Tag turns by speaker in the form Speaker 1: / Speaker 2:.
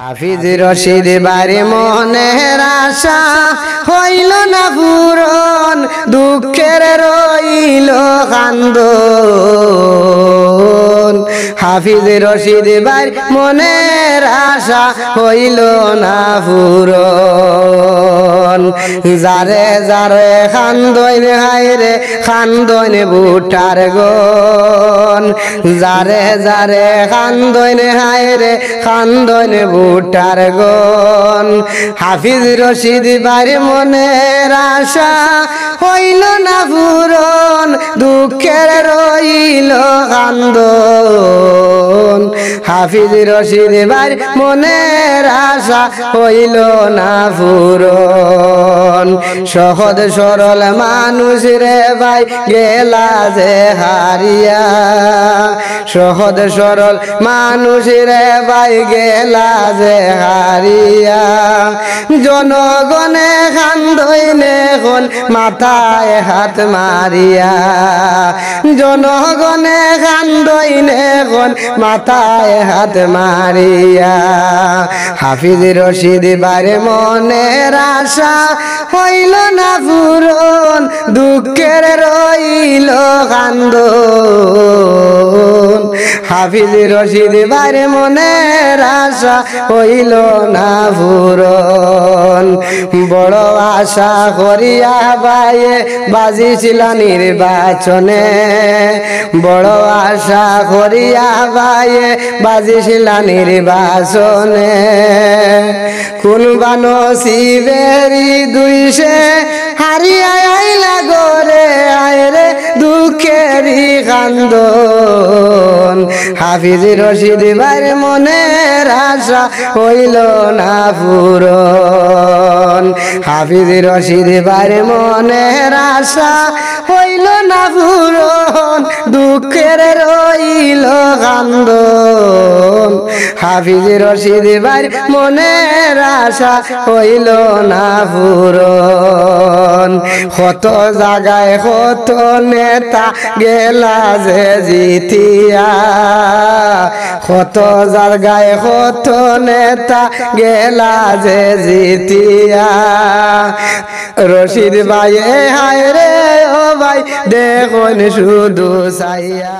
Speaker 1: হাফিজ রশিদ বাড়ি মনের আশা হইল না পূরণ, দুঃখের রইল কান্দন। হাফিজ রশিদ বাড়ি মনের আশা হইল না পূরণ। যারে যারে খান্দন হায়রে খান্দন বুটার গন, যারে যারে খান্দন হায়রে খান্দন বুটার গন। হাফিজ রশিদ বাড়ি মনের আশা হইল না পূরণ, দুঃখের রইল কান্দন। হাফিজ রশিদ বাড়ি মনের আশা হইল না পূরণ। সহজ সরল মানুষ রে ভাই গেলা যে হারিয়া, সহজ সরল মানুষ রে ভাই গেলা যে হারিয়া। জনগণে কান্দইনে এখন মাথায় হাত মারিয়া, জনগণে কান্দইনে এখন মাথায় হাত মারিয়া। হাফিজ রশিদ বাড়ি মনের আশা হইল না পূরণ, দুঃখের রইল কান্দন। হাফিজ রশিদ বাড়ি মনের আশা হইল না পূরণ। বড় আশা করিয়া বাইয়ে বাজিছিল নির্বাচনে, বড় আশা করিয়া বাইয়ে বাজিছিল নির্বাচনে। কোন বানসিবেরি দুইশে হারিয়া আইলা গরে আয়রে দুঃখেরি কান্দন। হাফিজ রশিদ বাড়ি মনের আশা হইল না পূরণ। হাফিজ রশিদ বাড়ি মনের আশা হইল না পূরণ, দুঃখের রইল কান্দন। হাফিজ রশিদ বাড়ি মনের আশা হইল না পূরণ। কত জায়গায় কত নেতা গেলা যে জিতিয়া, কত জায়গায় কত নেতা গেলা যে জিতিয়া। রশিদ ভাই হায় রে ও ভাই দেখুন শুধু চাইয়া।